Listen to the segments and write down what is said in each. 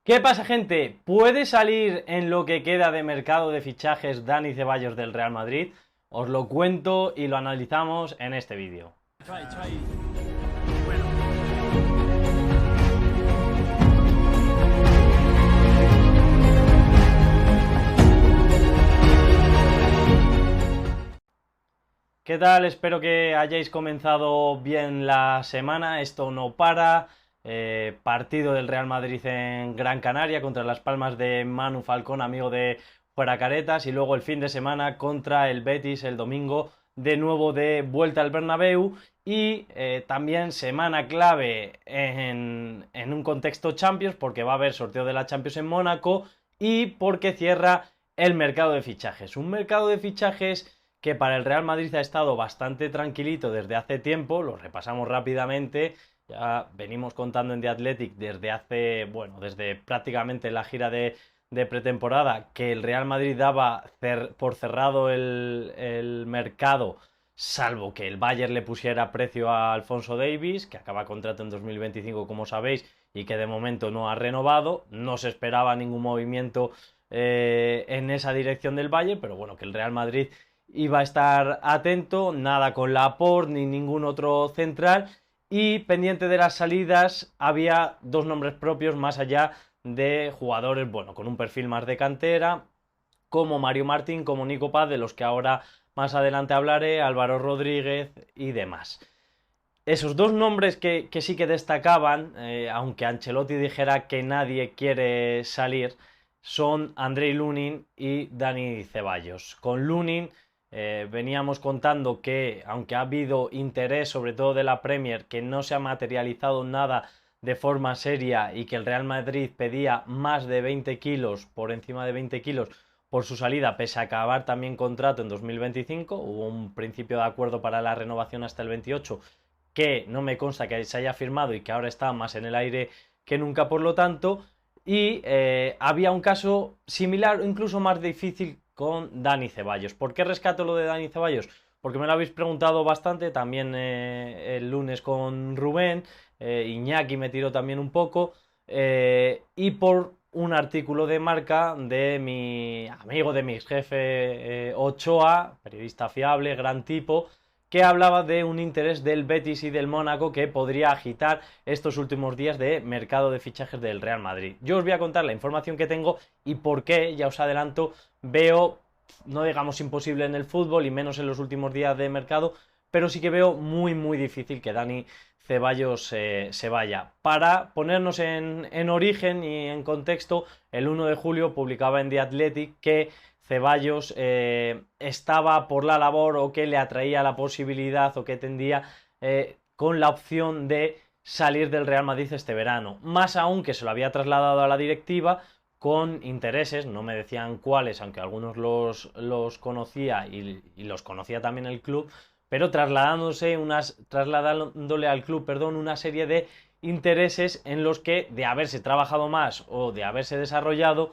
¿Qué pasa, gente? ¿Puede salir en lo que queda de mercado de fichajes Dani Ceballos del Real Madrid? Os lo cuento y lo analizamos en este vídeo. Bueno, ¿Qué tal? Espero que hayáis comenzado bien la semana. Esto no para. Partido del Real Madrid en Gran Canaria contra Las Palmas de Manu Falcón, amigo de Fuera Caretas. Y luego el fin de semana contra el Betis el domingo, de nuevo de vuelta al Bernabéu. Y también semana clave en un contexto Champions, porque va a haber sorteo de la Champions en Mónaco y porque cierra el mercado de fichajes. Un mercado de fichajes que para el Real Madrid ha estado bastante tranquilito desde hace tiempo, lo repasamos rápidamente, ya venimos contando en The Athletic desde hace, bueno, desde prácticamente la gira de pretemporada, que el Real Madrid daba por cerrado el mercado, salvo que el Bayern le pusiera precio a Alphonso Davies, que acaba contrato en 2025, como sabéis, y que de momento no ha renovado. No se esperaba ningún movimiento en esa dirección del Bayern, pero bueno, que el Real Madrid iba a estar atento, nada con Laporte ni ningún otro central, y pendiente de las salidas había dos nombres propios más allá de jugadores, bueno, con un perfil más de cantera, como Mario Martín, como Nico Paz, de los que ahora más adelante hablaré, Álvaro Rodríguez y demás. Esos dos nombres que sí que destacaban, aunque Ancelotti dijera que nadie quiere salir, son Andrei Lunin y Dani Ceballos. Con Lunin veníamos contando que, aunque ha habido interés, sobre todo de la Premier, que no se ha materializado nada de forma seria y que el Real Madrid pedía más de 20 kilos, por encima de 20 kilos, por su salida, pese a acabar también contrato en 2025. Hubo un principio de acuerdo para la renovación hasta el 28, que no me consta que se haya firmado y que ahora está más en el aire que nunca, por lo tanto. Y había un caso similar o incluso más difícil con Dani Ceballos. ¿Por qué rescato lo de Dani Ceballos? Porque me lo habéis preguntado bastante, también el lunes con Rubén, Iñaki me tiró también un poco, y por un artículo de Marca de mi amigo, de mi ex jefe Ochoa, periodista fiable, gran tipo, que hablaba de un interés del Betis y del Mónaco que podría agitar estos últimos días de mercado de fichajes del Real Madrid. Yo os voy a contar la información que tengo y por qué, ya os adelanto, veo, no digamos imposible en el fútbol y menos en los últimos días de mercado, pero sí que veo muy difícil que Dani Ceballos se vaya. Para ponernos en origen y en contexto, el 1 de julio publicaba en The Athletic que Ceballos estaba por la labor, o que le atraía la posibilidad, o que tendía con la opción de salir del Real Madrid este verano. Más aún que se lo había trasladado a la directiva con intereses, no me decían cuáles, aunque algunos los conocía y los conocía también el club, pero trasladándole al club, perdón, una serie de intereses en los que, de haberse trabajado más o de haberse desarrollado,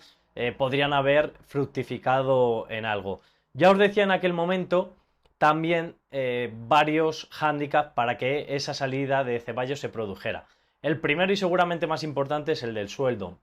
podrían haber fructificado en algo. Ya os decía en aquel momento también varios hándicaps para que esa salida de Ceballos se produjera. El primero y seguramente más importante es el del sueldo.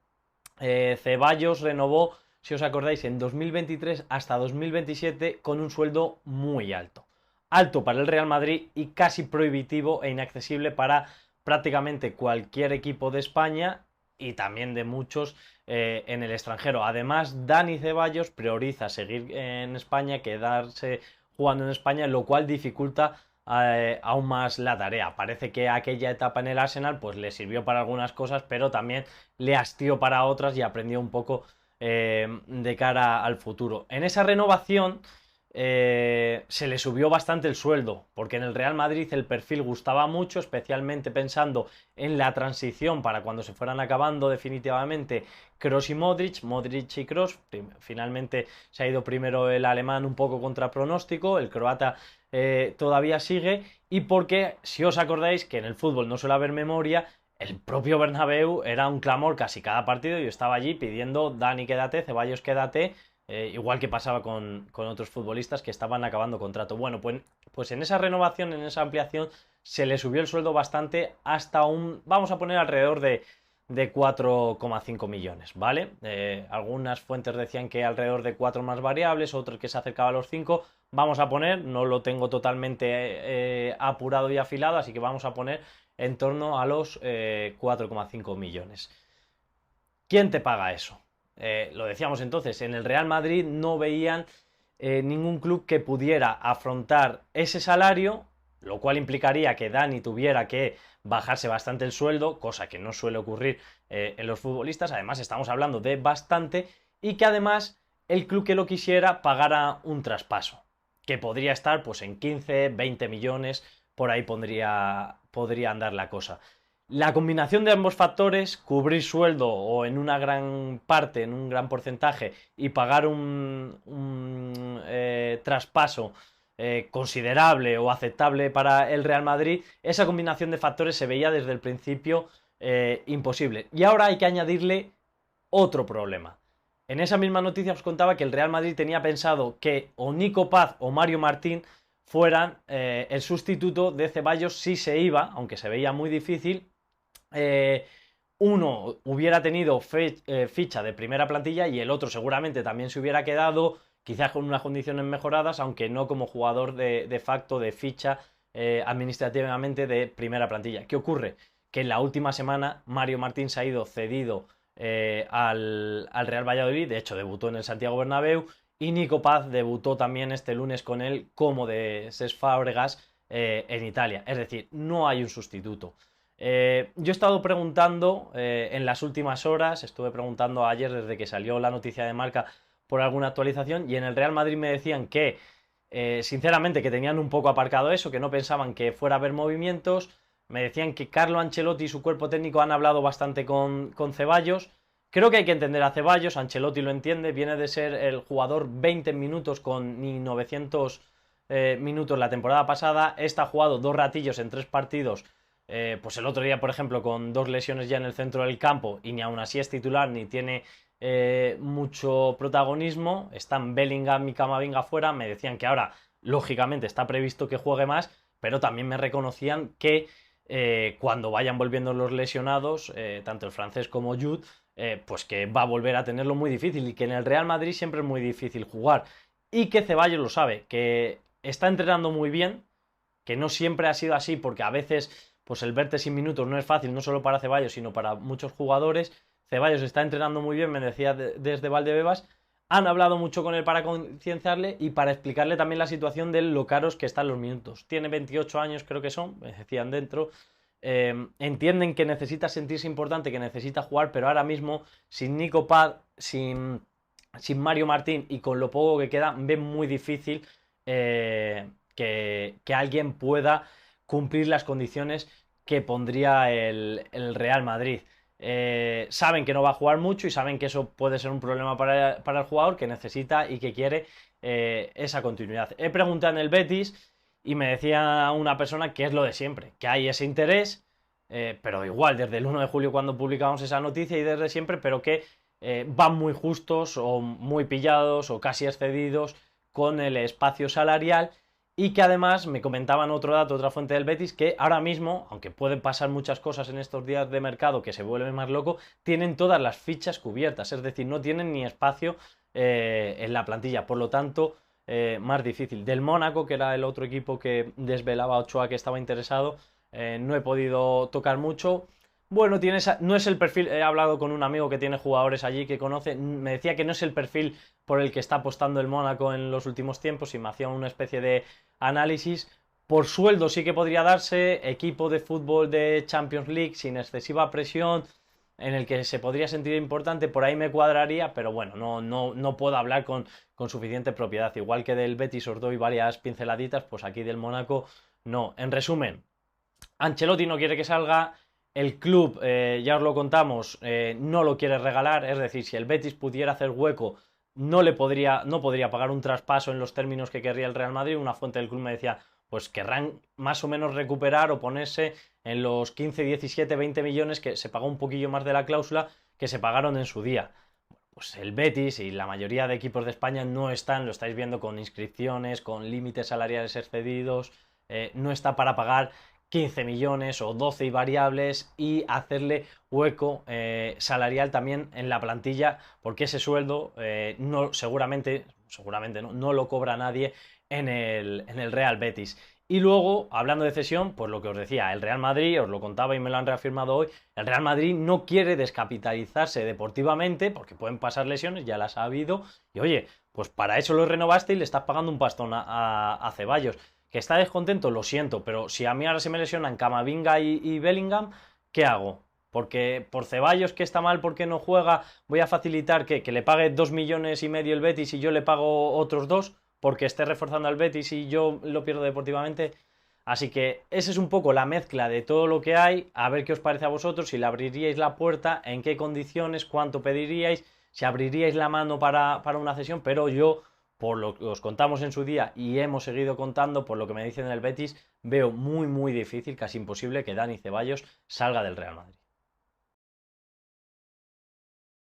Ceballos renovó, si os acordáis, en 2023 hasta 2027 con un sueldo muy alto. Alto para el Real Madrid y casi prohibitivo e inaccesible para prácticamente cualquier equipo de España y también de muchos en el extranjero. Además, Dani Ceballos prioriza seguir en España, quedarse jugando en España, lo cual dificulta aún más la tarea. Parece que aquella etapa en el Arsenal pues le sirvió para algunas cosas, pero también le hastió para otras y aprendió un poco de cara al futuro. En esa renovación se le subió bastante el sueldo, porque en el Real Madrid el perfil gustaba mucho, especialmente pensando en la transición para cuando se fueran acabando definitivamente Kroos y Modric, Modric y Kroos. Finalmente se ha ido primero el alemán un poco contra pronóstico, el croata todavía sigue, y porque, si os acordáis, que en el fútbol no suele haber memoria, el propio Bernabéu era un clamor casi cada partido. Yo estaba allí pidiendo: Dani, quédate, Ceballos, quédate, igual que pasaba con otros futbolistas que estaban acabando contrato. Bueno, pues en esa renovación, en esa ampliación, se le subió el sueldo bastante, hasta vamos a poner alrededor de 4,5 millones, ¿vale? Algunas fuentes decían que alrededor de 4 más variables, otros que se acercaba a los 5. Vamos a poner, no lo tengo totalmente apurado y afilado, así que vamos a poner en torno a los 4,5 millones. ¿Quién te paga eso? Lo decíamos entonces, en el Real Madrid no veían ningún club que pudiera afrontar ese salario, lo cual implicaría que Dani tuviera que bajarse bastante el sueldo, cosa que no suele ocurrir en los futbolistas. Además, estamos hablando de bastante, y que además el club que lo quisiera pagara un traspaso, que podría estar pues en 15, 20 millones, por ahí podría andar la cosa. La combinación de ambos factores, cubrir sueldo o en una gran parte, en un gran porcentaje, y pagar un traspaso considerable o aceptable para el Real Madrid, esa combinación de factores se veía desde el principio imposible. Y ahora hay que añadirle otro problema. En esa misma noticia os contaba que el Real Madrid tenía pensado que o Nico Paz o Mario Martín fueran el sustituto de Ceballos si se iba, aunque se veía muy difícil. Uno hubiera tenido ficha de primera plantilla y el otro seguramente también se hubiera quedado, quizás con unas condiciones mejoradas, aunque no como jugador de facto de ficha administrativamente de primera plantilla. ¿Qué ocurre? Que en la última semana Mario Martín se ha ido cedido al Real Valladolid, de hecho debutó en el Santiago Bernabéu, y Nico Paz debutó también este lunes con él como de Cesc Fábregas en Italia. Es decir, no hay un sustituto. Yo he estado preguntando en las últimas horas, estuve preguntando ayer desde que salió la noticia de Marca por alguna actualización, y en el Real Madrid me decían que, sinceramente, que tenían un poco aparcado eso, que no pensaban que fuera a haber movimientos. Me decían que Carlo Ancelotti y su cuerpo técnico han hablado bastante con Ceballos. Creo que hay que entender a Ceballos, Ancelotti lo entiende, viene de ser el jugador 20 minutos con ni 900 minutos la temporada pasada. Este ha jugado 2 ratillos en 3 partidos. Pues el otro día, por ejemplo, con 2 lesiones ya en el centro del campo, y ni aún así es titular ni tiene mucho protagonismo. Están Bellingham y Camavinga fuera. Me decían que ahora, lógicamente, está previsto que juegue más, pero también me reconocían que cuando vayan volviendo los lesionados, tanto el francés como Jude, pues que va a volver a tenerlo muy difícil, y que en el Real Madrid siempre es muy difícil jugar, y que Ceballos lo sabe, que está entrenando muy bien, que no siempre ha sido así, porque a veces pues el verte sin minutos no es fácil, no solo para Ceballos, sino para muchos jugadores. Ceballos está entrenando muy bien, me decía desde Valdebebas. Han hablado mucho con él para concienciarle y para explicarle también la situación de lo caros que están los minutos. Tiene 28 años, creo que son, me decían dentro. Entienden que necesita sentirse importante, que necesita jugar, pero ahora mismo, sin Nico Paz, sin Mario Martín y con lo poco que queda, ven muy difícil que alguien pueda cumplir las condiciones que pondría el Real Madrid. Saben que no va a jugar mucho y saben que eso puede ser un problema para el jugador, que necesita y que quiere esa continuidad. He preguntado en el Betis y me decía una persona que es lo de siempre, que hay ese interés, pero igual desde el 1 de julio cuando publicamos esa noticia y desde siempre, pero que van muy justos o muy pillados o casi excedidos con el espacio salarial. Y que además me comentaban otro dato, otra fuente del Betis, que ahora mismo, aunque pueden pasar muchas cosas en estos días de mercado que se vuelve más loco, tienen todas las fichas cubiertas, es decir, no tienen ni espacio en la plantilla, por lo tanto, más difícil. Del Mónaco, que era el otro equipo que desvelaba Ochoa que estaba interesado, no he podido tocar mucho. Bueno, no es el perfil, he hablado con un amigo que tiene jugadores allí que conoce, me decía que no es el perfil por el que está apostando el Mónaco en los últimos tiempos, y me hacía una especie de análisis. Por sueldo sí que podría darse, equipo de fútbol de Champions League sin excesiva presión, en el que se podría sentir importante, por ahí me cuadraría, pero bueno, no puedo hablar con suficiente propiedad. Igual que del Betis os doy varias pinceladitas, pues aquí del Mónaco no. En resumen, Ancelotti no quiere que salga. El club, ya os lo contamos, no lo quiere regalar, es decir, si el Betis pudiera hacer hueco, no podría pagar un traspaso en los términos que querría el Real Madrid. Una fuente del club me decía, pues querrán más o menos recuperar o ponerse en los 15, 17, 20 millones que se pagó un poquillo más de la cláusula que se pagaron en su día. Pues el Betis y la mayoría de equipos de España no están, lo estáis viendo, con inscripciones, con límites salariales excedidos, no está para pagar 15 millones o 12 y variables y hacerle hueco salarial también en la plantilla, porque ese sueldo no, seguramente no lo cobra nadie en el Real Betis. Y luego, hablando de cesión, pues lo que os decía, el Real Madrid, os lo contaba y me lo han reafirmado hoy, el Real Madrid no quiere descapitalizarse deportivamente porque pueden pasar lesiones, ya las ha habido, y oye, pues para eso lo renovaste y le estás pagando un pastón a Ceballos. ¿Que está descontento? Lo siento, pero si a mí ahora se me lesionan Camavinga y Bellingham, ¿qué hago? Porque por Ceballos, que está mal porque no juega, voy a facilitar que le pague 2,5 millones el Betis y yo le pago otros 2 porque esté reforzando al Betis y yo lo pierdo deportivamente. Así que esa es un poco la mezcla de todo lo que hay, a ver qué os parece a vosotros, si le abriríais la puerta, en qué condiciones, cuánto pediríais, si abriríais la mano para una cesión, pero yo, por lo que os contamos en su día y hemos seguido contando, por lo que me dicen del Betis, veo muy difícil, casi imposible que Dani Ceballos salga del Real Madrid.